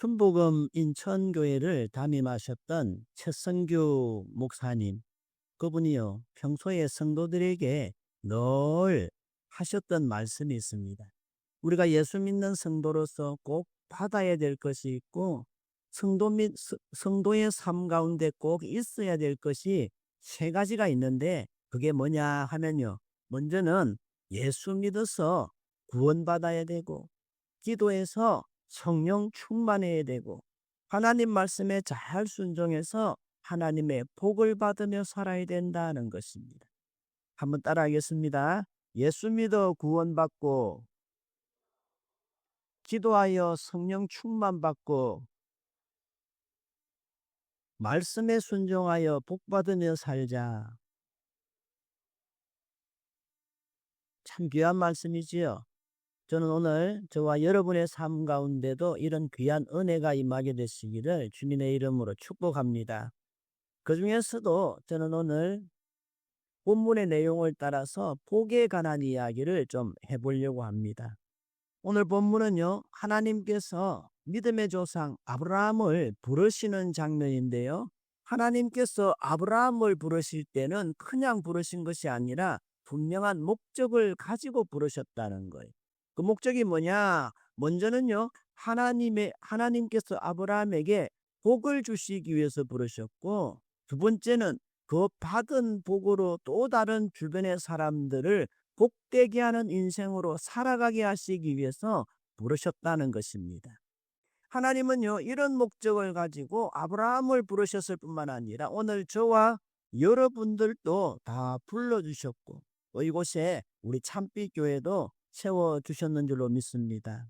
순복음 인천교회를 담임하셨던 최선규 목사님, 그분이요, 평소에 성도들에게 늘 하셨던 말씀이 있습니다. 우리가 예수 믿는 성도로서 꼭 받아야 될 것이 있고, 성도의 삶 가운데 꼭 있어야 될 것이 세 가지가 있는데, 그게 뭐냐 하면요, 먼저는 예수 믿어서 구원받아야 되고, 기도해서 성령 충만해야 되고, 하나님 말씀에 잘 순종해서 하나님의 복을 받으며 살아야 된다는 것입니다. 한번 따라하겠습니다. 예수 믿어 구원받고, 기도하여 성령 충만받고, 말씀에 순종하여 복받으며 살자. 참 귀한 말씀이지요. 저는 오늘 저와 여러분의 삶 가운데도 이런 귀한 은혜가 임하게 되시기를 주님의 이름으로 축복합니다. 그 중에서도 저는 오늘 본문의 내용을 따라서 복에 관한 이야기를 좀 해보려고 합니다. 오늘 본문은요, 하나님께서 믿음의 조상 아브라함을 부르시는 장면인데요. 하나님께서 아브라함을 부르실 때는 그냥 부르신 것이 아니라 분명한 목적을 가지고 부르셨다는 거예요. 그 목적이 뭐냐? 먼저는요, 하나님께서 아브라함에게 복을 주시기 위해서 부르셨고, 두 번째는 그 받은 복으로 또 다른 주변의 사람들을 복되게 하는 인생으로 살아가게 하시기 위해서 부르셨다는 것입니다. 하나님은요, 이런 목적을 가지고 아브라함을 부르셨을 뿐만 아니라 오늘 저와 여러분들도 다 불러주셨고, 또 이곳에 우리 참빛교회도 세워주셨는 줄로 믿습니다.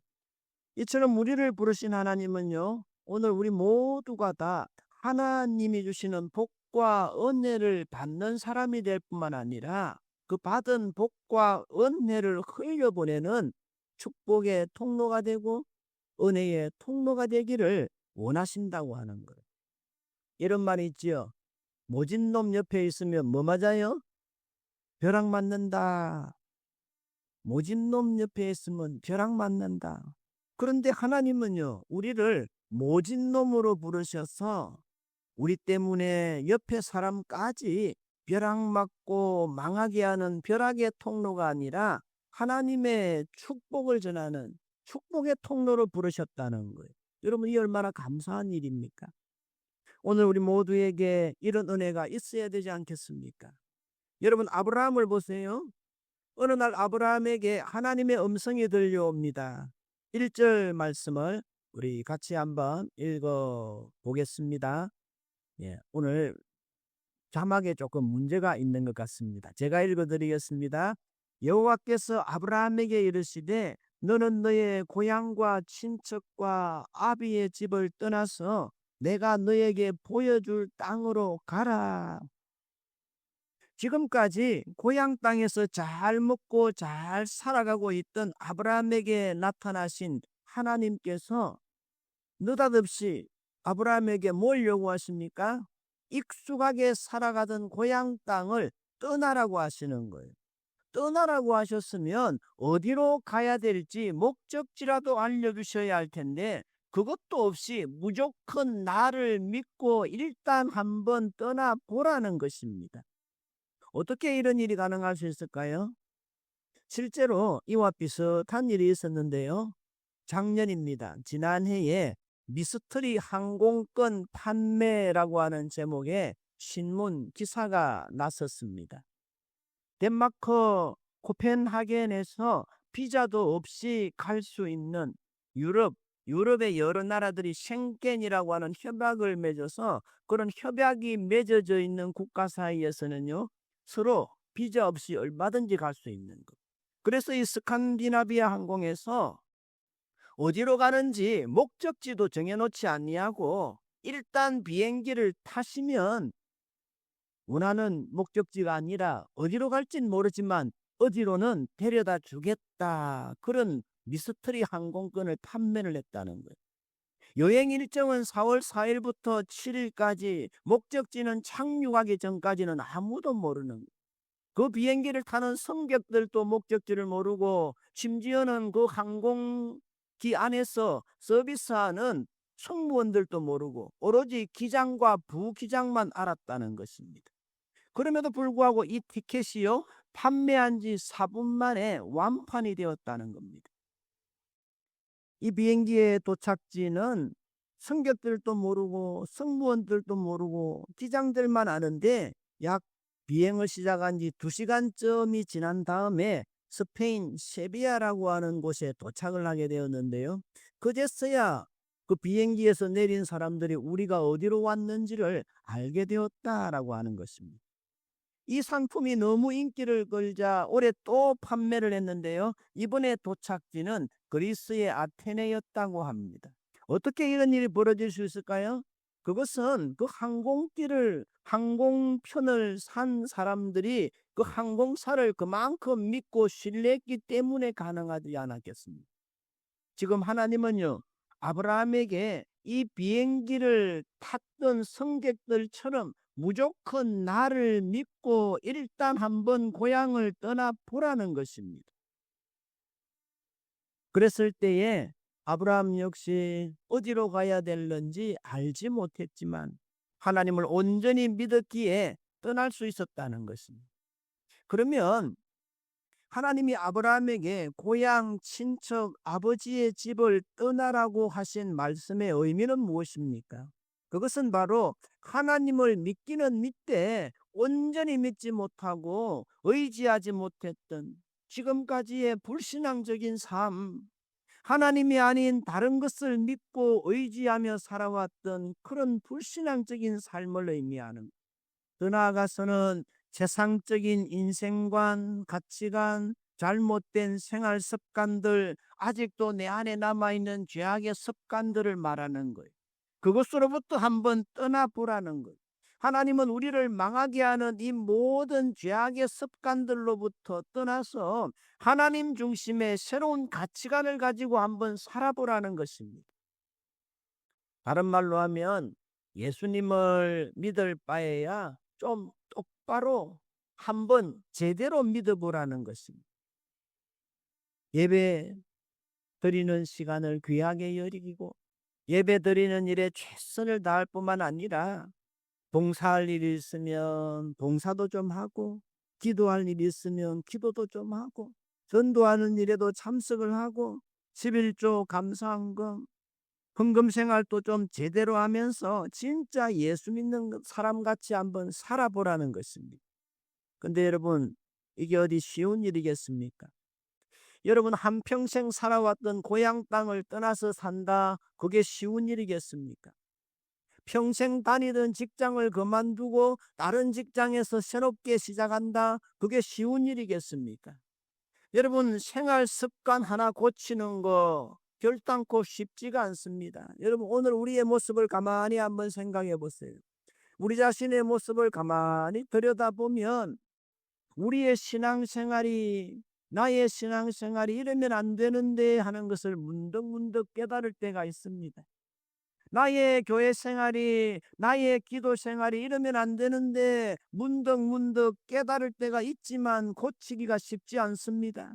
이처럼 우리를 부르신 하나님은요, 오늘 우리 모두가 다 하나님이 주시는 복과 은혜를 받는 사람이 될 뿐만 아니라 그 받은 복과 은혜를 흘려보내는 축복의 통로가 되고 은혜의 통로가 되기를 원하신다고 하는 거예요. 이런 말이 있지요. 모진 놈 옆에 있으면 뭐 맞아요? 벼락 맞는다. 모진 놈 옆에 있으면 벼락 맞는다. 그런데 하나님은요, 우리를 모진 놈으로 부르셔서 우리 때문에 옆에 사람까지 벼락 맞고 망하게 하는 벼락의 통로가 아니라 하나님의 축복을 전하는 축복의 통로로 부르셨다는 거예요. 여러분, 이 얼마나 감사한 일입니까? 오늘 우리 모두에게 이런 은혜가 있어야 되지 않겠습니까? 여러분, 아브라함을 보세요. 어느 날 아브라함에게 하나님의 음성이 들려옵니다. 1절 말씀을 우리 같이 한번 읽어 보겠습니다. 오늘 자막에 조금 문제가 있는 것 같습니다. 제가 읽어드리겠습니다. 여호와께서 아브라함에게 이르시되 너는 너의 고향과 친척과 아비의 집을 떠나서 내가 너에게 보여줄 땅으로 가라. 지금까지 고향 땅에서 잘 먹고 잘 살아가고 있던 아브라함에게 나타나신 하나님께서 느닷없이 아브라함에게 뭘 요구하십니까? 익숙하게 살아가던 고향 땅을 떠나라고 하시는 거예요. 떠나라고 하셨으면 어디로 가야 될지 목적지라도 알려주셔야 할 텐데 그것도 없이 무조건 나를 믿고 일단 한번 떠나보라는 것입니다. 어떻게 이런 일이 가능할 수 있을까요? 실제로 이와 비슷한 일이 있었는데요. 작년입니다. 지난해에 미스터리 항공권 판매라고 하는 제목의 신문 기사가 났었습니다. 덴마크 코펜하겐에서 비자도 없이 갈 수 있는 유럽의 여러 나라들이 쉥겐이라고 하는 협약을 맺어서 그런 협약이 맺어져 있는 국가 사이에서는요, 서로 비자 없이 얼마든지 갈 수 있는 것. 그래서 이 스칸디나비아 항공에서 어디로 가는지 목적지도 정해놓지 아니하고 일단 비행기를 타시면 원하는 목적지가 아니라 어디로 갈진 모르지만 어디로는 데려다 주겠다. 그런 미스터리 항공권을 판매를 했다는 거예요. 여행 일정은 4월 4일부터 7일까지, 목적지는 착륙하기 전까지는 아무도 모르는 거예요. 그 비행기를 타는 승객들도 목적지를 모르고 심지어는 그 항공기 안에서 서비스하는 승무원들도 모르고 오로지 기장과 부기장만 알았다는 것입니다. 그럼에도 불구하고 이 티켓이요, 판매한 지 4분 만에 완판이 되었다는 겁니다. 이 비행기의 도착지는 승객들도 모르고 승무원들도 모르고 기장들만 아는데, 약 비행을 시작한 지 2시간쯤이 지난 다음에 스페인 세비야라고 하는 곳에 도착을 하게 되었는데요. 그제서야 그 비행기에서 내린 사람들이 우리가 어디로 왔는지를 알게 되었다라고 하는 것입니다. 이 상품이 너무 인기를 끌자 올해 또 판매를 했는데요. 이번에 도착지는 그리스의 아테네였다고 합니다. 어떻게 이런 일이 벌어질 수 있을까요? 그것은 그 항공편을 산 사람들이 그 항공사를 그만큼 믿고 신뢰했기 때문에 가능하지 않았겠습니까? 지금 하나님은요, 아브라함에게 이 비행기를 탔던 승객들처럼 무조건 나를 믿고 일단 한번 고향을 떠나보라는 것입니다. 그랬을 때에 아브라함 역시 어디로 가야 될는지 알지 못했지만 하나님을 온전히 믿었기에 떠날 수 있었다는 것입니다. 그러면 하나님이 아브라함에게 고향, 친척, 아버지의 집을 떠나라고 하신 말씀의 의미는 무엇입니까? 그것은 바로 하나님을 믿기는 믿되 온전히 믿지 못하고 의지하지 못했던 지금까지의 불신앙적인 삶, 하나님이 아닌 다른 것을 믿고 의지하며 살아왔던 그런 불신앙적인 삶을 의미하는, 더 나아가서는 세상적인 인생관, 가치관, 잘못된 생활 습관들, 아직도 내 안에 남아있는 죄악의 습관들을 말하는 거예요. 그것으로부터 한번 떠나보라는 거예요. 하나님은 우리를 망하게 하는 이 모든 죄악의 습관들로부터 떠나서 하나님 중심의 새로운 가치관을 가지고 한번 살아보라는 것입니다. 다른 말로 하면 예수님을 믿을 바에야 좀 똑바로 한번 제대로 믿어보라는 것입니다. 예배 드리는 시간을 귀하게 여기고 예배 드리는 일에 최선을 다할 뿐만 아니라 봉사할 일이 있으면 봉사도 좀 하고, 기도할 일이 있으면 기도도 좀 하고, 전도하는 일에도 참석을 하고, 11조 감사헌금, 헌금 생활도 좀 제대로 하면서 진짜 예수 믿는 사람같이 한번 살아보라는 것입니다. 근데 여러분, 이게 어디 쉬운 일이겠습니까? 여러분, 한평생 살아왔던 고향 땅을 떠나서 산다, 그게 쉬운 일이겠습니까? 평생 다니던 직장을 그만두고 다른 직장에서 새롭게 시작한다, 그게 쉬운 일이겠습니까? 여러분, 생활 습관 하나 고치는 거 결단코 쉽지가 않습니다. 여러분, 오늘 우리의 모습을 가만히 한번 생각해 보세요. 우리 자신의 모습을 가만히 들여다보면 우리의 신앙생활이, 나의 신앙생활이 이러면 안 되는데 하는 것을 문득문득 깨달을 때가 있습니다. 나의 교회 생활이, 나의 기도 생활이 이러면 안 되는데 문득문득 깨달을 때가 있지만 고치기가 쉽지 않습니다.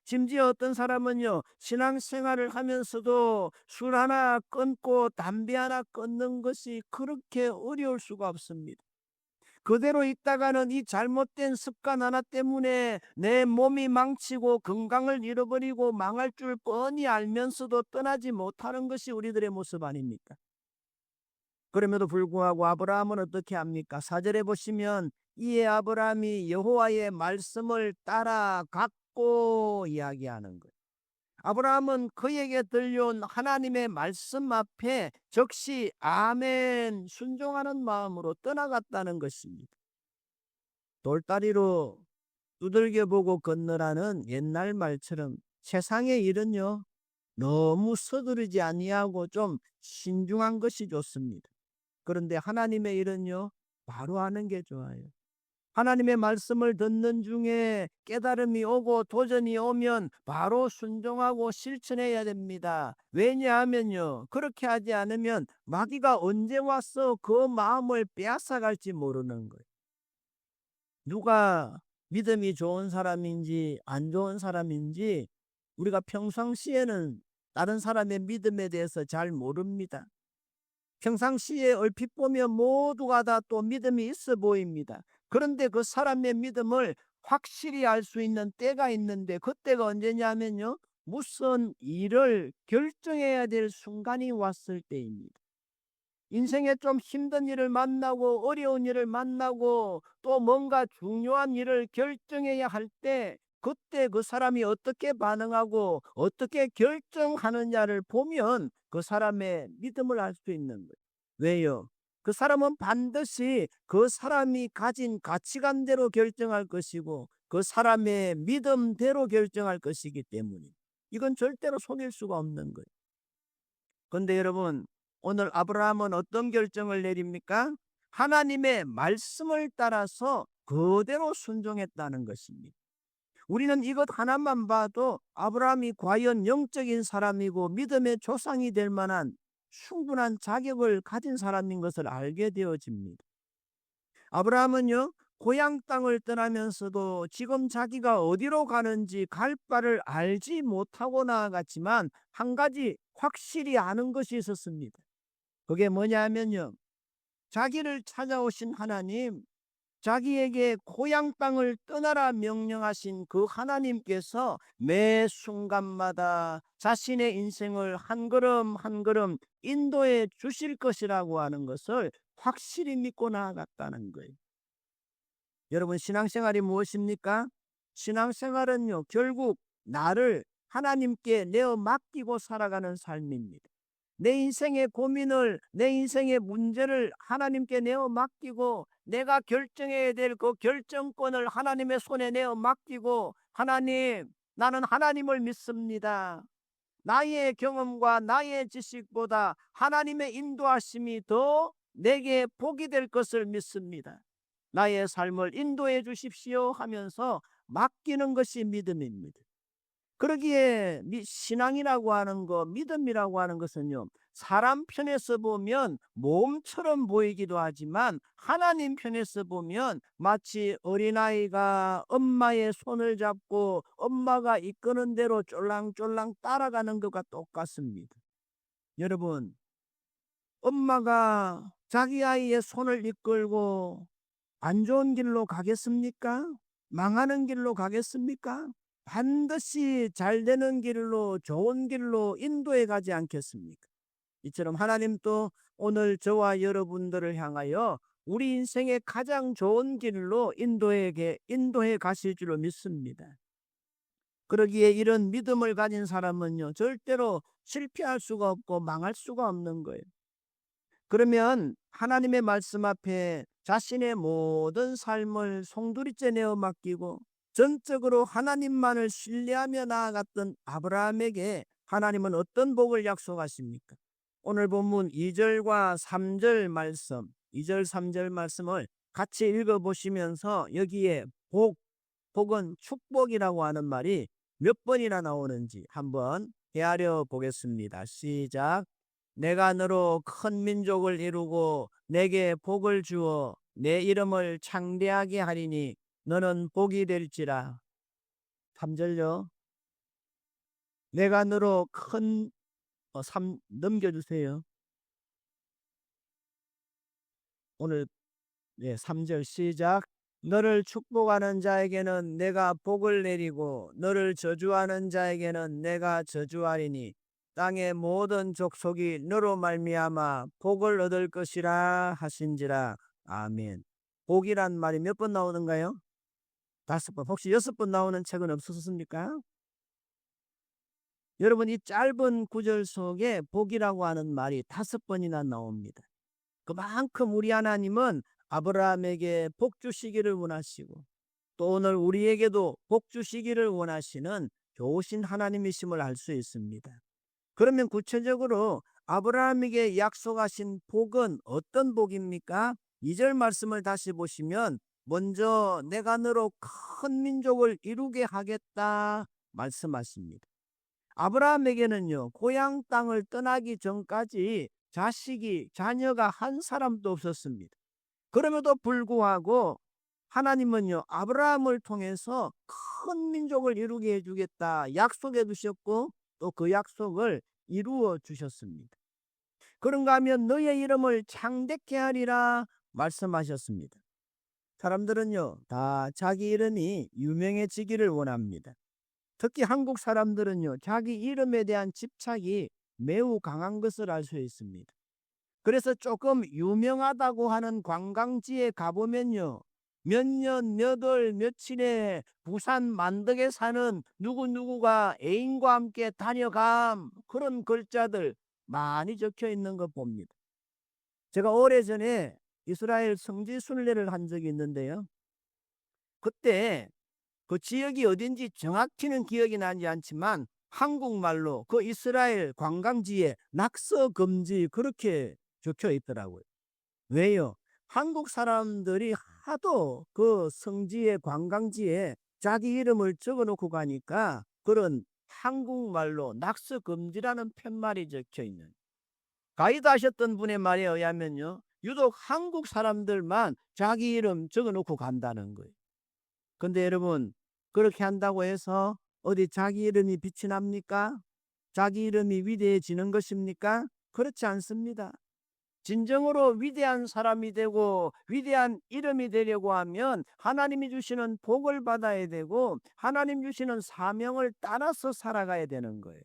심지어 어떤 사람은요, 신앙생활을 하면서도 술 하나 끊고 담배 하나 끊는 것이 그렇게 어려울 수가 없습니다. 그대로 있다가는 이 잘못된 습관 하나 때문에 내 몸이 망치고 건강을 잃어버리고 망할 줄 뻔히 알면서도 떠나지 못하는 것이 우리들의 모습 아닙니까? 그럼에도 불구하고 아브라함은 어떻게 합니까? 4절에 보시면 이에 아브라함이 여호와의 말씀을 따라갔고 이야기하는 거예요. 아브라함은 그에게 들려온 하나님의 말씀 앞에 즉시 아멘 순종하는 마음으로 떠나갔다는 것입니다. 돌다리로 두들겨 보고 건너라는 옛날 말처럼 세상의 일은요, 너무 서두르지 아니하고 좀 신중한 것이 좋습니다. 그런데 하나님의 일은요, 바로 하는 게 좋아요. 하나님의 말씀을 듣는 중에 깨달음이 오고 도전이 오면 바로 순종하고 실천해야 됩니다. 왜냐하면요, 그렇게 하지 않으면 마귀가 언제 와서 그 마음을 빼앗아갈지 모르는 거예요. 누가 믿음이 좋은 사람인지 안 좋은 사람인지 우리가 평상시에는 다른 사람의 믿음에 대해서 잘 모릅니다. 평상시에 얼핏 보면 모두가 다 또 믿음이 있어 보입니다. 그런데 그 사람의 믿음을 확실히 알 수 있는 때가 있는데, 그때가 언제냐면요, 무슨 일을 결정해야 될 순간이 왔을 때입니다. 인생에 좀 힘든 일을 만나고 어려운 일을 만나고 또 뭔가 중요한 일을 결정해야 할 때, 그때 그 사람이 어떻게 반응하고 어떻게 결정하느냐를 보면 그 사람의 믿음을 알 수 있는 거예요. 왜요? 그 사람은 반드시 그 사람이 가진 가치관대로 결정할 것이고 그 사람의 믿음대로 결정할 것이기 때문에 이건 절대로 속일 수가 없는 거예요. 그런데 여러분, 오늘 아브라함은 어떤 결정을 내립니까? 하나님의 말씀을 따라서 그대로 순종했다는 것입니다. 우리는 이것 하나만 봐도 아브라함이 과연 영적인 사람이고 믿음의 조상이 될 만한 충분한 자격을 가진 사람인 것을 알게 되어집니다. 아브라함은요, 고향 땅을 떠나면서도 지금 자기가 어디로 가는지 갈 바를 알지 못하고 나아갔지만 한 가지 확실히 아는 것이 있었습니다. 그게 뭐냐면요, 자기를 찾아오신 하나님, 자기에게 고향 땅을 떠나라 명령하신 그 하나님께서 매 순간마다 자신의 인생을 한 걸음 한 걸음 인도해 주실 것이라고 하는 것을 확실히 믿고 나아갔다는 거예요. 여러분, 신앙생활이 무엇입니까? 신앙생활은요, 결국 나를 하나님께 내어 맡기고 살아가는 삶입니다. 내 인생의 고민을, 내 인생의 문제를 하나님께 내어 맡기고 내가 결정해야 될 그 결정권을 하나님의 손에 내어 맡기고, 하나님, 나는 하나님을 믿습니다. 나의 경험과 나의 지식보다 하나님의 인도하심이 더 내게 복이 될 것을 믿습니다. 나의 삶을 인도해 주십시오 하면서 맡기는 것이 믿음입니다. 그러기에 신앙이라고 하는 것, 믿음이라고 하는 것은요, 사람 편에서 보면 모험처럼 보이기도 하지만 하나님 편에서 보면 마치 어린아이가 엄마의 손을 잡고 엄마가 이끄는 대로 쫄랑쫄랑 따라가는 것과 똑같습니다. 여러분, 엄마가 자기 아이의 손을 이끌고 안 좋은 길로 가겠습니까? 망하는 길로 가겠습니까? 반드시 잘 되는 길로, 좋은 길로 인도해 가지 않겠습니까? 이처럼 하나님도 오늘 저와 여러분들을 향하여 우리 인생의 가장 좋은 길로 인도해 가실 줄로 믿습니다. 그러기에 이런 믿음을 가진 사람은요, 절대로 실패할 수가 없고 망할 수가 없는 거예요. 그러면 하나님의 말씀 앞에 자신의 모든 삶을 송두리째 내어 맡기고 전적으로 하나님만을 신뢰하며 나아갔던 아브라함에게 하나님은 어떤 복을 약속하십니까? 오늘 본문 2절과 3절 말씀, 2절 3절 말씀을 같이 읽어보시면서 여기에 복은 축복이라고 하는 말이 몇 번이나 나오는지 한번 헤아려 보겠습니다. 시작. 내가 너로 큰 민족을 이루고 내게 복을 주어 내 이름을 창대하게 하리니 너는 복이 될지라. 3절요. 내가 너로 큰 3 넘겨주세요. 오늘 3절 시작. 너를 축복하는 자에게는 내가 복을 내리고 너를 저주하는 자에게는 내가 저주하리니 땅의 모든 족속이 너로 말미암아 복을 얻을 것이라 하신지라. 아멘. 복이란 말이 몇 번 나오는가요? 5번. 혹시 6번 나오는 책은 없었습니까? 여러분, 이 짧은 구절 속에 복이라고 하는 말이 5번이나 나옵니다. 그만큼 우리 하나님은 아브라함에게 복 주시기를 원하시고 또 오늘 우리에게도 복 주시기를 원하시는 좋으신 하나님이심을 알 수 있습니다. 그러면 구체적으로 아브라함에게 약속하신 복은 어떤 복입니까? 2절 말씀을 다시 보시면 먼저 내가 너로 큰 민족을 이루게 하겠다 말씀하십니다. 아브라함에게는요, 고향 땅을 떠나기 전까지 자녀가 한 사람도 없었습니다. 그럼에도 불구하고 하나님은요, 아브라함을 통해서 큰 민족을 이루게 해주겠다 약속해 두셨고 또 그 약속을 이루어 주셨습니다. 그런가 하면 너의 이름을 창대케 하리라 말씀하셨습니다. 사람들은요, 다 자기 이름이 유명해지기를 원합니다. 특히 한국 사람들은요, 자기 이름에 대한 집착이 매우 강한 것을 알 수 있습니다. 그래서 조금 유명하다고 하는 관광지에 가보면요, 몇 년, 몇 월, 며칠에 부산 만덕에 사는 누구누구가 애인과 함께 다녀감, 그런 글자들 많이 적혀 있는 거 봅니다. 제가 오래전에 이스라엘 성지 순례를 한 적이 있는데요. 그때 그 지역이 어딘지 정확히는 기억이 나지 않지만 한국말로 그 이스라엘 관광지에 낙서 금지 그렇게 적혀 있더라고요. 왜요? 한국 사람들이 하도 그 성지의 관광지에 자기 이름을 적어 놓고 가니까 그런 한국말로 낙서 금지라는 팻말이 적혀 있는, 가이드 하셨던 분의 말에 의하면요, 유독 한국 사람들만 자기 이름 적어 놓고 간다는 거예요. 근데 여러분, 그렇게 한다고 해서 어디 자기 이름이 빛이 납니까? 자기 이름이 위대해지는 것입니까? 그렇지 않습니다. 진정으로 위대한 사람이 되고 위대한 이름이 되려고 하면 하나님이 주시는 복을 받아야 되고 하나님 주시는 사명을 따라서 살아가야 되는 거예요.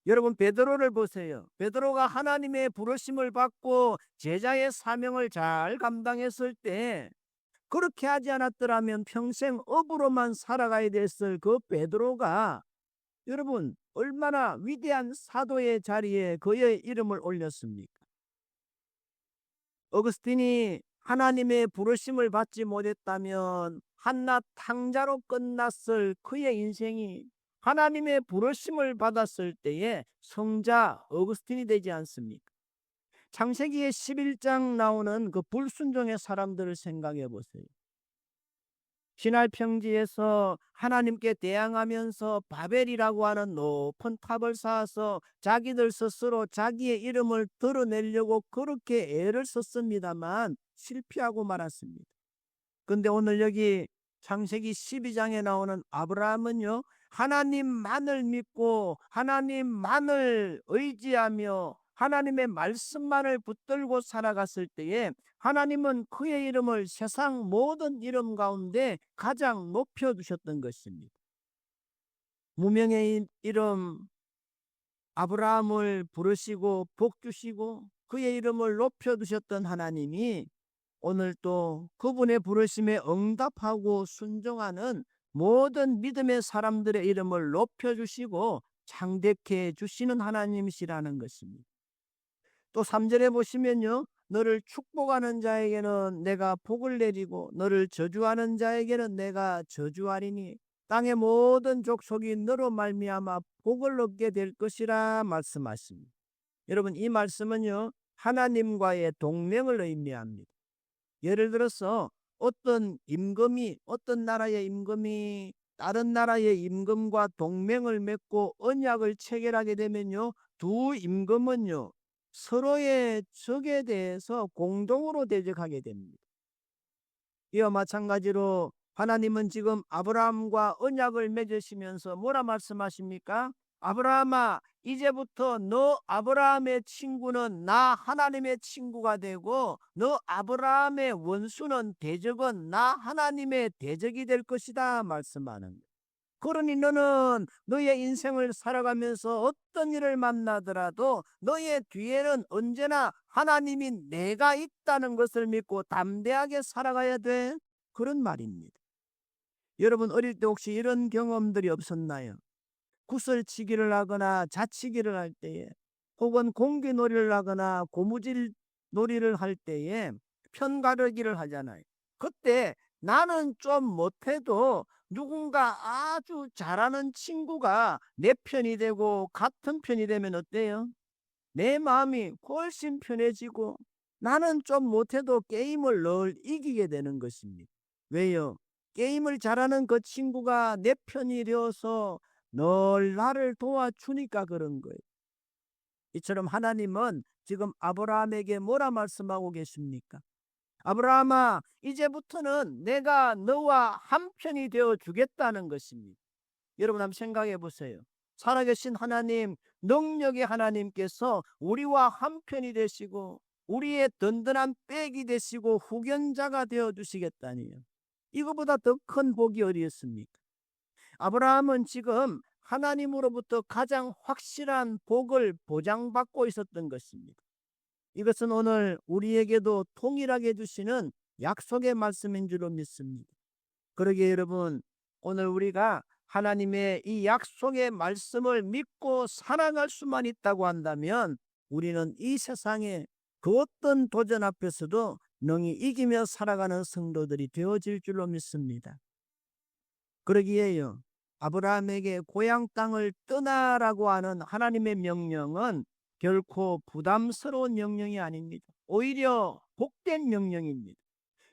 여러분, 베드로를 보세요. 베드로가 하나님의 부르심을 받고 제자의 사명을 잘 감당했을 때, 그렇게 하지 않았더라면 평생 업으로만 살아가야 됐을 그 베드로가 여러분 얼마나 위대한 사도의 자리에 그의 이름을 올렸습니까? 어거스틴이 하나님의 부르심을 받지 못했다면 한낱 탕자로 끝났을 그의 인생이 하나님의 부르심을 받았을 때에 성자 어거스틴이 되지 않습니까? 창세기의 11장 나오는 그 불순종의 사람들을 생각해 보세요. 시날 평지에서 하나님께 대항하면서 바벨이라고 하는 높은 탑을 쌓아서 자기들 스스로 자기의 이름을 드러내려고 그렇게 애를 썼습니다만 실패하고 말았습니다. 근데 오늘 여기 창세기 12장에 나오는 아브라함은요, 하나님만을 믿고 하나님만을 의지하며 하나님의 말씀만을 붙들고 살아갔을 때에 하나님은 그의 이름을 세상 모든 이름 가운데 가장 높여두셨던 것입니다. 무명의 이름 아브라함을 부르시고 복 주시고 그의 이름을 높여두셨던 하나님이 오늘 또 그분의 부르심에 응답하고 순종하는 모든 믿음의 사람들의 이름을 높여주시고 창대케 주시는 하나님이시라는 것입니다. 또 3절에 보시면요, 너를 축복하는 자에게는 내가 복을 내리고 너를 저주하는 자에게는 내가 저주하리니 땅의 모든 족속이 너로 말미암아 복을 얻게 될 것이라 말씀하십니다. 여러분, 이 말씀은요, 하나님과의 동맹을 의미합니다. 예를 들어서 어떤 나라의 임금이 다른 나라의 임금과 동맹을 맺고 언약을 체결하게 되면요, 두 임금은요 서로의 적에 대해서 공동으로 대적하게 됩니다. 이와 마찬가지로 하나님은 지금 아브라함과 언약을 맺으시면서 뭐라 말씀하십니까? 아브라함아, 이제부터 너 아브라함의 친구는 나 하나님의 친구가 되고 너 아브라함의 원수는 대적은 나 하나님의 대적이 될 것이다 말씀하는 거예요. 그러니 너는 너의 인생을 살아가면서 어떤 일을 만나더라도 너의 뒤에는 언제나 하나님이 내가 있다는 것을 믿고 담대하게 살아가야 돼. 그런 말입니다. 여러분, 어릴 때 혹시 이런 경험들이 없었나요? 구슬치기를 하거나 자치기를 할 때에, 혹은 공기놀이를 하거나 고무줄 놀이를 할 때에 편가르기를 하잖아요. 그때 나는 좀 못해도 누군가 아주 잘하는 친구가 내 편이 되고 같은 편이 되면 어때요? 내 마음이 훨씬 편해지고 나는 좀 못해도 게임을 늘 이기게 되는 것입니다. 왜요? 게임을 잘하는 그 친구가 내 편이 되어서 늘 나를 도와주니까 그런 거예요. 이처럼 하나님은 지금 아브라함에게 뭐라 말씀하고 계십니까? 아브라함아, 이제부터는 내가 너와 한편이 되어 주겠다는 것입니다. 여러분 한번 생각해 보세요. 살아계신 하나님, 능력의 하나님께서 우리와 한편이 되시고 우리의 든든한 백이 되시고 후견자가 되어 주시겠다니요. 이거보다 더 큰 복이 어디 있습니까? 아브라함은 지금 하나님으로부터 가장 확실한 복을 보장받고 있었던 것입니다. 이것은 오늘 우리에게도 동일하게 주시는 약속의 말씀인 줄로 믿습니다. 그러기에 여러분, 오늘 우리가 하나님의 이 약속의 말씀을 믿고 살아갈 수만 있다고 한다면 우리는 이 세상에 그 어떤 도전 앞에서도 능히 이기며 살아가는 성도들이 되어질 줄로 믿습니다. 그러기에요, 아브라함에게 고향 땅을 떠나라고 하는 하나님의 명령은 결코 부담스러운 명령이 아닙니다. 오히려 복된 명령입니다.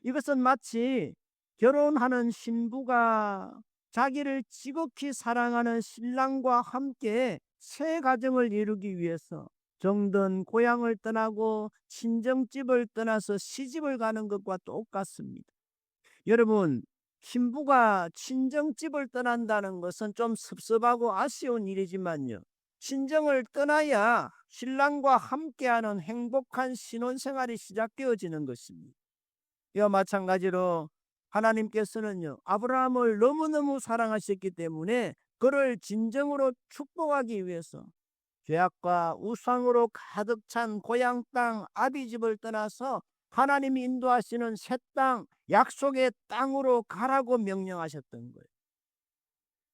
이것은 마치 결혼하는 신부가 자기를 지극히 사랑하는 신랑과 함께 새 가정을 이루기 위해서 정든 고향을 떠나고 친정집을 떠나서 시집을 가는 것과 똑같습니다. 여러분, 신부가 친정집을 떠난다는 것은 좀 섭섭하고 아쉬운 일이지만요, 친정을 떠나야 신랑과 함께하는 행복한 신혼생활이 시작되어지는 것입니다. 이와 마찬가지로 하나님께서는요, 아브라함을 너무너무 사랑하셨기 때문에 그를 진정으로 축복하기 위해서 죄악과 우상으로 가득 찬 고향 땅 아비집을 떠나서 하나님이 인도하시는 새 땅, 약속의 땅으로 가라고 명령하셨던 거예요.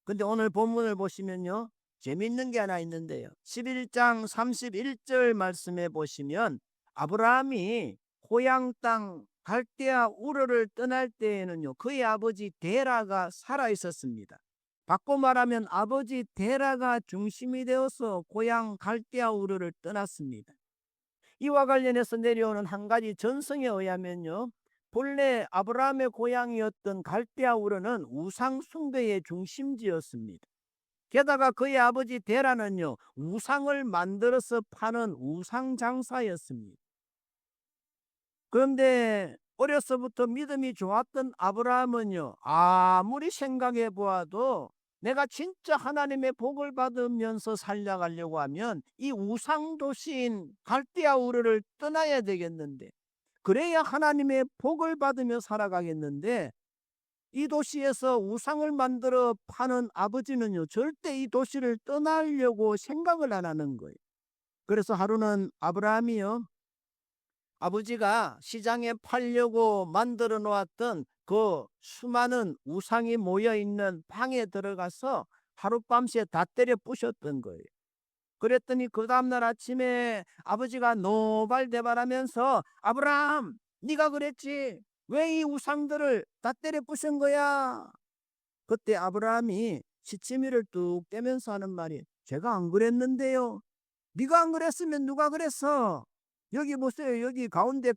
근데 오늘 본문을 보시면요, 재밌는 게 하나 있는데요. 11장 31절 말씀에 보시면 아브라함이 고향 땅 갈대아 우르를 떠날 때에는요, 그의 아버지 데라가 살아 있었습니다. 바꿔 말하면 아버지 데라가 중심이 되어서 고향 갈대아 우르를 떠났습니다. 이와 관련해서 내려오는 한 가지 전성에 의하면요, 본래 아브라함의 고향이었던 갈대아 우르는 우상 숭배의 중심지였습니다. 게다가 그의 아버지 데라는요, 우상을 만들어서 파는 우상 장사였습니다. 그런데 어려서부터 믿음이 좋았던 아브라함은요, 아무리 생각해 보아도 내가 진짜 하나님의 복을 받으면서 살려가려고 하면 이 우상 도시인 갈대아 우르를 떠나야 되겠는데, 그래야 하나님의 복을 받으며 살아가겠는데, 이 도시에서 우상을 만들어 파는 아버지는요, 절대 이 도시를 떠나려고 생각을 안 하는 거예요. 그래서 하루는 아브라함이요, 아버지가 시장에 팔려고 만들어 놓았던 그 수많은 우상이 모여 있는 방에 들어가서 하룻밤새 다 때려 부셨던 거예요. 그랬더니 그 다음날 아침에 아버지가 노발대발하면서, 아브라함, 네가 그랬지, 왜 이 우상들을 다 때려 부순 거야? 그때 아브라함이 시치미를 뚝 떼면서 하는 말이, 제가 안 그랬는데요. 네가 안 그랬으면 누가 그랬어? 여기 보세요. 여기 가운데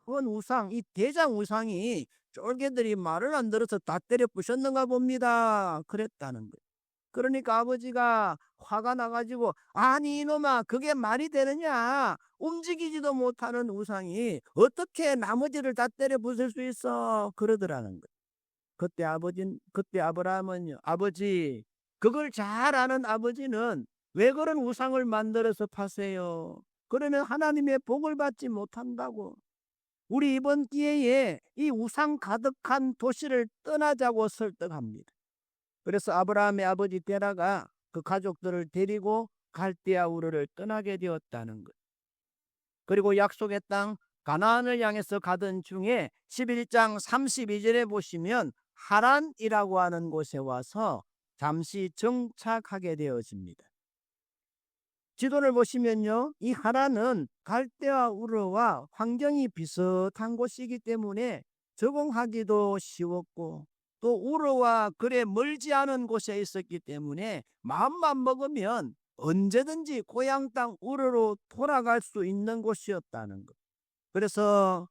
큰 우상, 이 대장 우상이 쫄개들이 말을 안 들어서 다 때려 부셨는가 봅니다. 그랬다는 거예요. 그러니까 아버지가 화가 나가지고, 아니 이놈아, 그게 말이 되느냐? 움직이지도 못하는 우상이 어떻게 나머지를 다 때려 부술 수 있어? 그러더라는 거예요. 그때 아브라함은요, 아버지, 그걸 잘 아는 아버지는 왜 그런 우상을 만들어서 파세요? 그러면 하나님의 복을 받지 못한다고. 우리 이번 기회에 이 우상 가득한 도시를 떠나자고 설득합니다. 그래서 아브라함의 아버지 데라가 그 가족들을 데리고 갈대아 우르를 떠나게 되었다는 것. 그리고 약속의 땅 가나안을 향해서 가던 중에 11장 32절에 보시면 하란이라고 하는 곳에 와서 잠시 정착하게 되어집니다. 지도를 보시면요, 이 하란은 갈대아 우르와 환경이 비슷한 곳이기 때문에 적응하기도 쉬웠고, 또 우르와 그래 멀지 않은 곳에 있었기 때문에 마음만 먹으면 언제든지 고향 땅 우르로 돌아갈 수 있는 곳이었다는 것. 그래서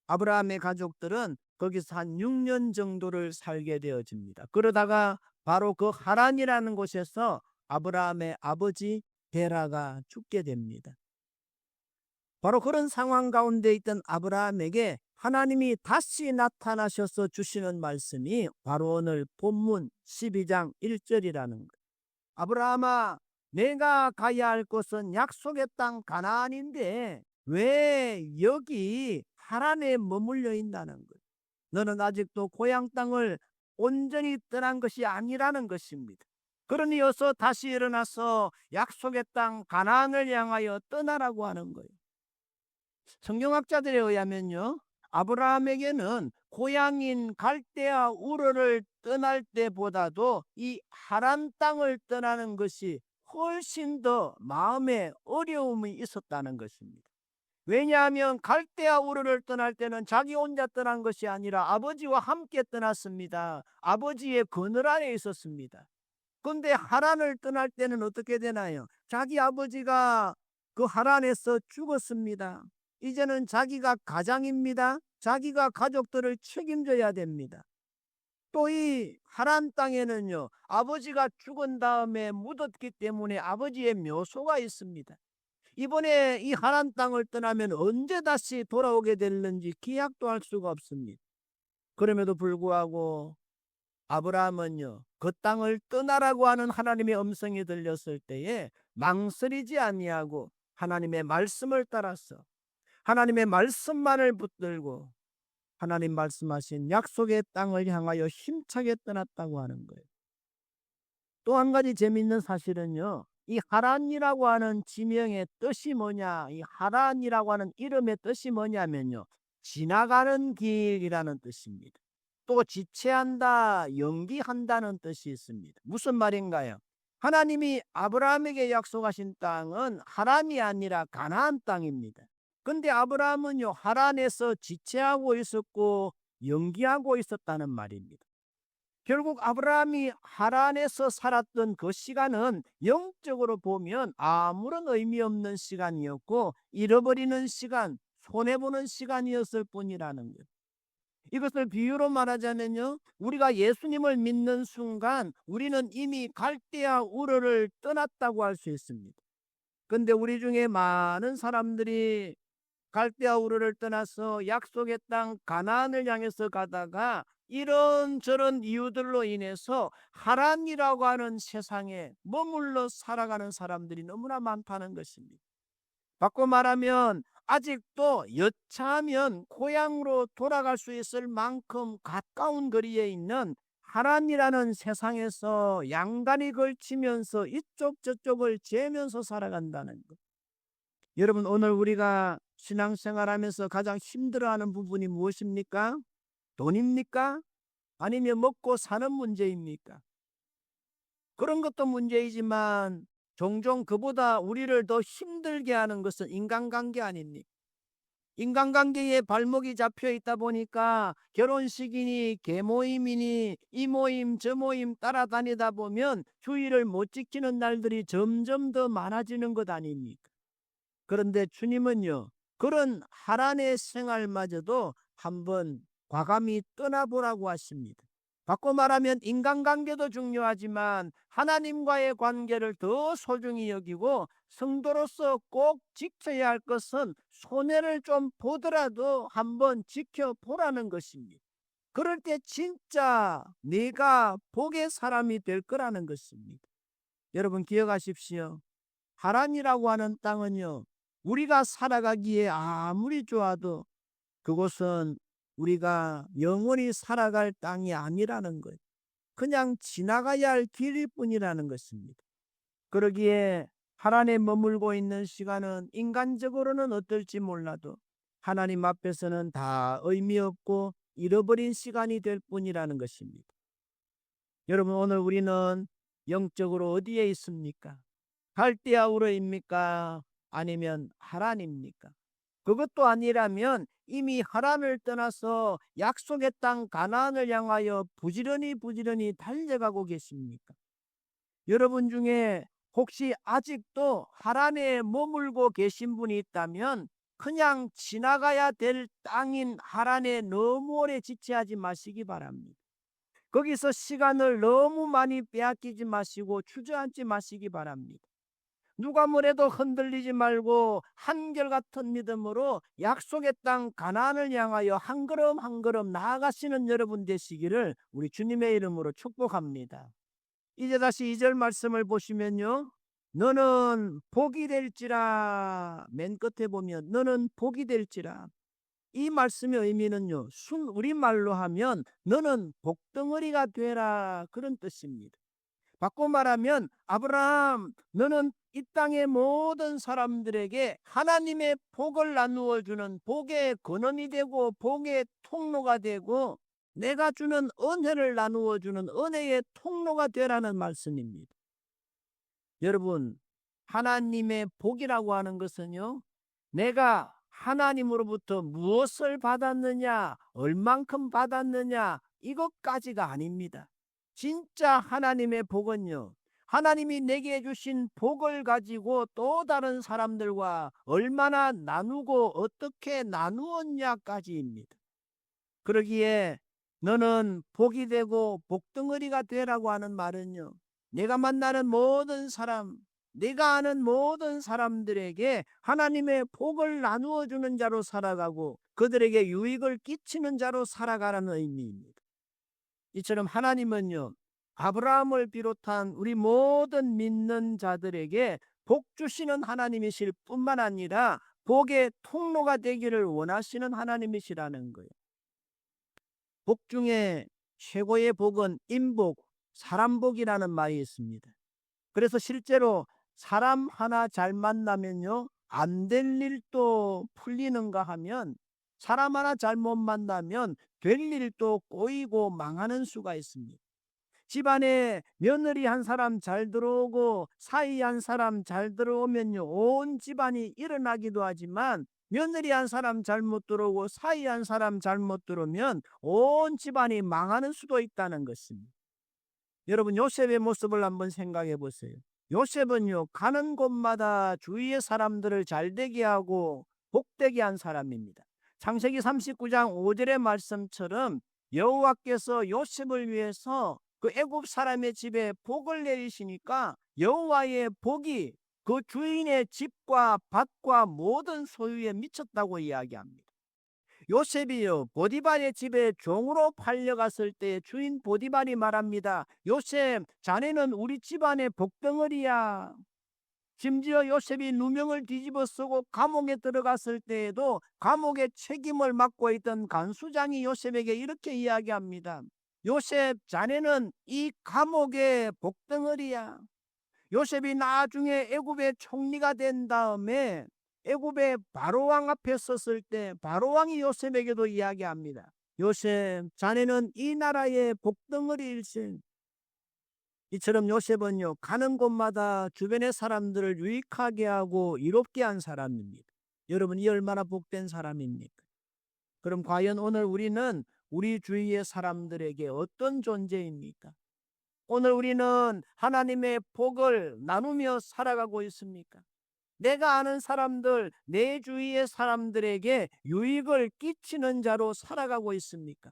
아브라함의 가족들은 거기서 한 6년 정도를 살게 되어집니다. 그러다가 바로 그 하란이라는 곳에서 아브라함의 아버지 데라가 죽게 됩니다. 바로 그런 상황 가운데 있던 아브라함에게 하나님이 다시 나타나셔서 주시는 말씀이 바로 오늘 본문 12장 1절이라는 거예요. 아브라함아, 내가 가야 할 곳은 약속의 땅 가나안인데 왜 여기 하란에 머물러 있다는 거예요. 너는 아직도 고향 땅을 온전히 떠난 것이 아니라는 것입니다. 그러니 어서 다시 일어나서 약속의 땅 가나안을 향하여 떠나라고 하는 거예요. 성경학자들에 의하면요, 아브라함에게는 고향인 갈대아 우르를 떠날 때보다도 이 하란 땅을 떠나는 것이 훨씬 더 마음에 어려움이 있었다는 것입니다. 왜냐하면 갈대아 우르를 떠날 때는 자기 혼자 떠난 것이 아니라 아버지와 함께 떠났습니다. 아버지의 그늘 아래 있었습니다. 그런데 하란을 떠날 때는 어떻게 되나요? 자기 아버지가 그 하란에서 죽었습니다. 이제는 자기가 가장입니다. 자기가 가족들을 책임져야 됩니다. 또 이 하란 땅에는요, 아버지가 죽은 다음에 묻었기 때문에 아버지의 묘소가 있습니다. 이번에 이 하란 땅을 떠나면 언제 다시 돌아오게 될는지 기약도 할 수가 없습니다. 그럼에도 불구하고 아브라함은요, 그 땅을 떠나라고 하는 하나님의 음성이 들렸을 때에 망설이지 아니하고 하나님의 말씀을 따라서 하나님의 말씀만을 붙들고 하나님 말씀하신 약속의 땅을 향하여 힘차게 떠났다고 하는 거예요. 또 한 가지 재미있는 사실은요, 이 하란이라고 하는 지명의 뜻이 뭐냐, 이 하란이라고 하는 이름의 뜻이 뭐냐면요, 지나가는 길이라는 뜻입니다. 또 지체한다, 연기한다는 뜻이 있습니다. 무슨 말인가요? 하나님이 아브라함에게 약속하신 땅은 하란이 아니라 가나안 땅입니다. 근데 아브라함은요, 하란에서 지체하고 있었고 연기하고 있었다는 말입니다. 결국 아브라함이 하란에서 살았던 그 시간은 영적으로 보면 아무런 의미 없는 시간이었고 잃어버리는 시간, 손해보는 시간이었을 뿐이라는 것. 이것을 비유로 말하자면요, 우리가 예수님을 믿는 순간 우리는 이미 갈대아 우르를 떠났다고 할 수 있습니다. 근데 우리 중에 많은 사람들이 갈대아 우르를 떠나서 약속의 땅 가나안을 향해서 가다가 이런저런 이유들로 인해서 하란이라고 하는 세상에 머물러 살아가는 사람들이 너무나 많다는 것입니다. 바꿔 말하면 아직도 여차하면 고향으로 돌아갈 수 있을 만큼 가까운 거리에 있는 하란이라는 세상에서 양다리 걸치면서 이쪽 저쪽을 재면서 살아간다는 것. 여러분, 오늘 우리가 신앙생활하면서 가장 힘들어하는 부분이 무엇입니까? 돈입니까? 아니면 먹고 사는 문제입니까? 그런 것도 문제이지만 종종 그보다 우리를 더 힘들게 하는 것은 인간관계 아닙니까? 인간관계에 발목이 잡혀 있다 보니까 결혼식이니 계모임이니 이 모임 저 모임 따라다니다 보면 주의를 못 지키는 날들이 점점 더 많아지는 것 아닙니까? 그런데 주님은요, 그런 하란의 생활마저도 한번 과감히 떠나보라고 하십니다. 바꿔 말하면 인간관계도 중요하지만 하나님과의 관계를 더 소중히 여기고 성도로서 꼭 지켜야 할 것은 손해를 좀 보더라도 한번 지켜보라는 것입니다. 그럴 때 진짜 내가 복의 사람이 될 거라는 것입니다. 여러분 기억하십시오. 하란이라고 하는 땅은요, 우리가 살아가기에 아무리 좋아도 그곳은 우리가 영원히 살아갈 땅이 아니라는 거예요. 그냥 지나가야 할 길일 뿐이라는 것입니다. 그러기에 하란에 머물고 있는 시간은 인간적으로는 어떨지 몰라도 하나님 앞에서는 다 의미 없고 잃어버린 시간이 될 뿐이라는 것입니다. 여러분, 오늘 우리는 영적으로 어디에 있습니까? 갈대아 우르입니까? 아니면 하란입니까? 그것도 아니라면 이미 하란을 떠나서 약속의 땅 가나안을 향하여 부지런히 달려가고 계십니까? 여러분 중에 혹시 아직도 하란에 머물고 계신 분이 있다면 그냥 지나가야 될 땅인 하란에 너무 오래 지체하지 마시기 바랍니다. 거기서 시간을 너무 많이 빼앗기지 마시고 주저앉지 마시기 바랍니다. 누가 뭐래도 흔들리지 말고 한결같은 믿음으로 약속의 땅 가나안을 향하여 한 걸음 한 걸음 나아가시는 여러분 되시기를 우리 주님의 이름으로 축복합니다. 이제 다시 2절 말씀을 보시면요, 너는 복이 될지라. 맨 끝에 보면 너는 복이 될지라. 이 말씀의 의미는요, 순 우리말로 하면 너는 복덩어리가 되라, 그런 뜻입니다. 바꿔 말하면 아브라함, 너는 이 땅의 모든 사람들에게 하나님의 복을 나누어 주는 복의 근원이 되고 복의 통로가 되고 내가 주는 은혜를 나누어 주는 은혜의 통로가 되라는 말씀입니다. 여러분, 하나님의 복이라고 하는 것은요, 내가 하나님으로부터 무엇을 받았느냐, 얼만큼 받았느냐, 이것까지가 아닙니다. 진짜 하나님의 복은요, 하나님이 내게 주신 복을 가지고 또 다른 사람들과 얼마나 나누고 어떻게 나누었냐까지입니다. 그러기에 너는 복이 되고 복덩어리가 되라고 하는 말은요, 내가 만나는 모든 사람, 내가 아는 모든 사람들에게 하나님의 복을 나누어 주는 자로 살아가고 그들에게 유익을 끼치는 자로 살아가라는 의미입니다. 이처럼 하나님은요, 아브라함을 비롯한 우리 모든 믿는 자들에게 복 주시는 하나님이실 뿐만 아니라 복의 통로가 되기를 원하시는 하나님이시라는 거예요. 복 중에 최고의 복은 인복, 사람복이라는 말이 있습니다. 그래서 실제로 사람 하나 잘 만나면요, 안 될 일도 풀리는가 하면 사람 하나 잘못 만나면 될 일도 꼬이고 망하는 수가 있습니다. 집안에 며느리 한 사람 잘 들어오고 사위 한 사람 잘 들어오면요, 온 집안이 일어나기도 하지만 며느리 한 사람 잘못 들어오고 사위 한 사람 잘못 들어오면 온 집안이 망하는 수도 있다는 것입니다. 여러분, 요셉의 모습을 한번 생각해 보세요. 요셉은요, 가는 곳마다 주위의 사람들을 잘되게 하고 복되게 한 사람입니다. 창세기 39장 5절의 말씀처럼 여호와께서 요셉을 위해서 그 애굽 사람의 집에 복을 내리시니까 여호와의 복이 그 주인의 집과 밭과 모든 소유에 미쳤다고 이야기합니다. 요셉이요, 보디발의 집에 종으로 팔려갔을 때 주인 보디발이 말합니다. 요셉, 자네는 우리 집안의 복덩어리야. 심지어 요셉이 누명을 뒤집어 쓰고 감옥에 들어갔을 때에도 감옥의 책임을 맡고 있던 간수장이 요셉에게 이렇게 이야기합니다. 요셉, 자네는 이 감옥의 복덩어리야. 요셉이 나중에 애굽의 총리가 된 다음에 애굽의 바로왕 앞에 섰을 때 바로왕이 요셉에게도 이야기합니다. 요셉, 자네는 이 나라의 복덩어리일세. 이처럼 요셉은요, 가는 곳마다 주변의 사람들을 유익하게 하고 이롭게 한 사람입니다. 여러분, 이 얼마나 복된 사람입니까? 그럼 과연 오늘 우리는 우리 주위의 사람들에게 어떤 존재입니까? 오늘 우리는 하나님의 복을 나누며 살아가고 있습니까? 내가 아는 사람들, 내 주위의 사람들에게 유익을 끼치는 자로 살아가고 있습니까?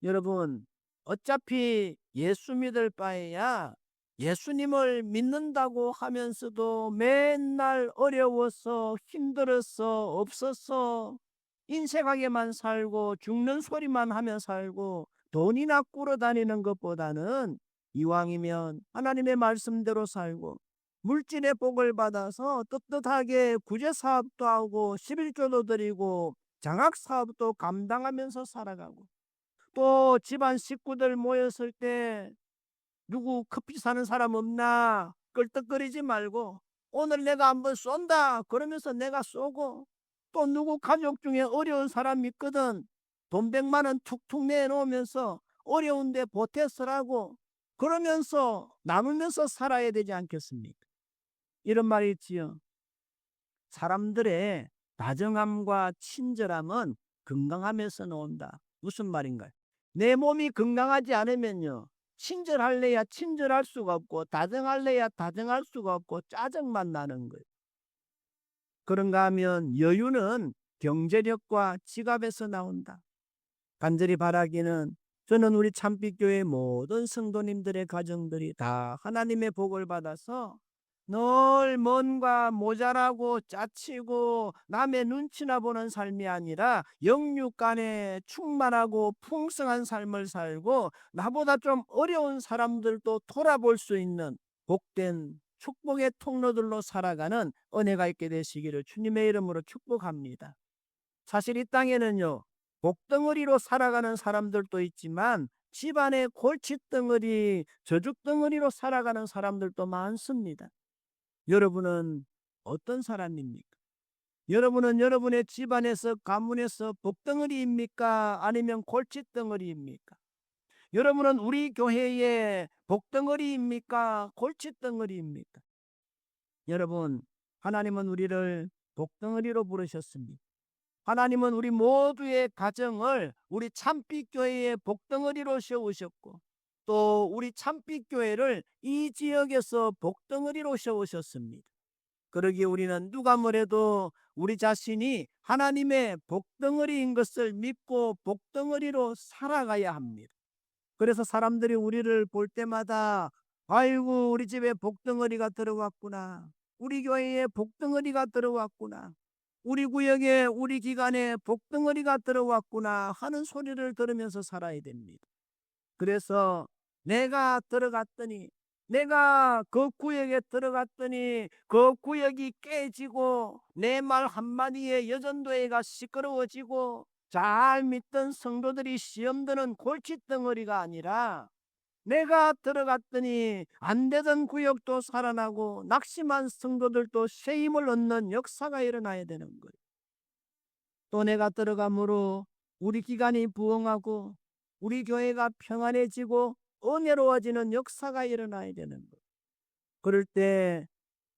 여러분, 어차피 예수 믿을 바에야 예수님을 믿는다고 하면서도 맨날 어려워서 힘들어서 없어서 인색하게만 살고 죽는 소리만 하며 살고 돈이나 꾸러 다니는 것보다는 이왕이면 하나님의 말씀대로 살고 물질의 복을 받아서 떳떳하게 구제사업도 하고 11조도 드리고 장학사업도 감당하면서 살아가고 또 집안 식구들 모였을 때 누구 커피 사는 사람 없나 끌떡거리지 말고 오늘 내가 한번 쏜다 그러면서 내가 쏘고 또 누구 가족 중에 어려운 사람이 있거든 돈 100만 원 툭툭 내놓으면서 어려운데 보태서라고 그러면서 나누면서 살아야 되지 않겠습니까? 이런 말이 있지요. 사람들의 다정함과 친절함은 건강하면서 나온다. 무슨 말인가요? 내 몸이 건강하지 않으면요, 친절할래야 친절할 수가 없고 다정할래야 다정할 수가 없고 짜증만 나는 거예요. 그런가 하면 여유는 경제력과 지갑에서 나온다. 간절히 바라기는 저는 우리 참빛교회 모든 성도님들의 가정들이 다 하나님의 복을 받아서 늘 뭔가 모자라고 짜치고 남의 눈치나 보는 삶이 아니라 영육간에 충만하고 풍성한 삶을 살고 나보다 좀 어려운 사람들도 돌아볼 수 있는 복된 축복의 통로들로 살아가는 은혜가 있게 되시기를 주님의 이름으로 축복합니다. 사실 이 땅에는요, 복덩어리로 살아가는 사람들도 있지만 집안의 골칫덩어리, 저죽덩어리로 살아가는 사람들도 많습니다. 여러분은 어떤 사람입니까? 여러분은 여러분의 집안에서, 가문에서 복덩어리입니까? 아니면 골칫덩어리입니까? 여러분은 우리 교회의 복덩어리입니까? 골칫덩어리입니까? 여러분, 하나님은 우리를 복덩어리로 부르셨습니다. 하나님은 우리 모두의 가정을 우리 참빛교회의 복덩어리로 세우셨고, 또 우리 참빛교회를 이 지역에서 복덩어리로 세우셨습니다. 그러기에 우리는 누가 뭐래도 우리 자신이 하나님의 복덩어리인 것을 믿고 복덩어리로 살아가야 합니다. 그래서 사람들이 우리를 볼 때마다 아이고, 우리 집에 복덩어리가 들어왔구나, 우리 교회에 복덩어리가 들어왔구나, 우리 구역에, 우리 기관에 복덩어리가 들어왔구나 하는 소리를 들으면서 살아야 됩니다. 그래서 내가 들어갔더니, 내가 그 구역에 들어갔더니 그 구역이 깨지고 내 말 한마디에 여전도회가 시끄러워지고 잘 믿던 성도들이 시험 드는 골칫덩어리가 아니라, 내가 들어갔더니 안 되던 구역도 살아나고 낙심한 성도들도 새 힘을 얻는 역사가 일어나야 되는 거예요. 또 내가 들어감으로 우리 기관이 부흥하고 우리 교회가 평안해지고 은혜로워지는 역사가 일어나야 되는 거예요. 그럴 때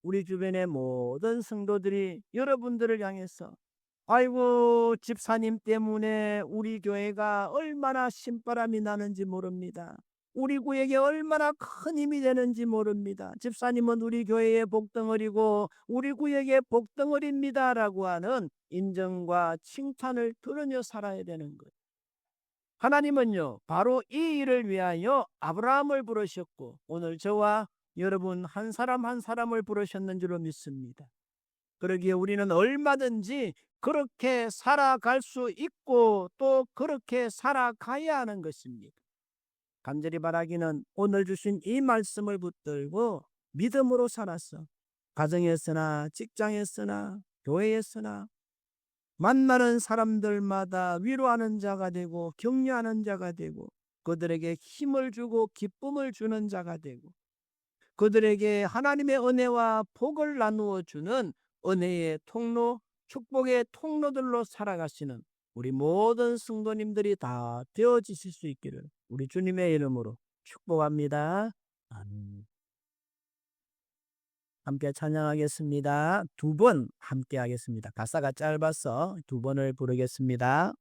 우리 주변의 모든 성도들이 여러분들을 향해서 아이고, 집사님 때문에 우리 교회가 얼마나 신바람이 나는지 모릅니다. 우리 구역에 얼마나 큰 힘이 되는지 모릅니다. 집사님은 우리 교회의 복덩어리고 우리 구역의 복덩어리입니다 라고 하는 인정과 칭찬을 들으며 살아야 되는 거예요. 하나님은요, 바로 이 일을 위하여 아브라함을 부르셨고 오늘 저와 여러분 한 사람 한 사람을 부르셨는 줄로 믿습니다. 그러기에 우리는 얼마든지 그렇게 살아갈 수 있고 또 그렇게 살아가야 하는 것입니다. 간절히 바라기는 오늘 주신 이 말씀을 붙들고 믿음으로 살았어. 가정에서나 직장에서나 교회에서나 만나는 사람들마다 위로하는 자가 되고 격려하는 자가 되고 그들에게 힘을 주고 기쁨을 주는 자가 되고 그들에게 하나님의 은혜와 복을 나누어 주는 은혜의 통로, 축복의 통로들로 살아가시는 우리 모든 성도님들이 다 되어지실 수 있기를 우리 주님의 이름으로 축복합니다. 아멘. 함께 찬양하겠습니다. 두 번 함께 하겠습니다. 가사가 짧아서 두 번을 부르겠습니다.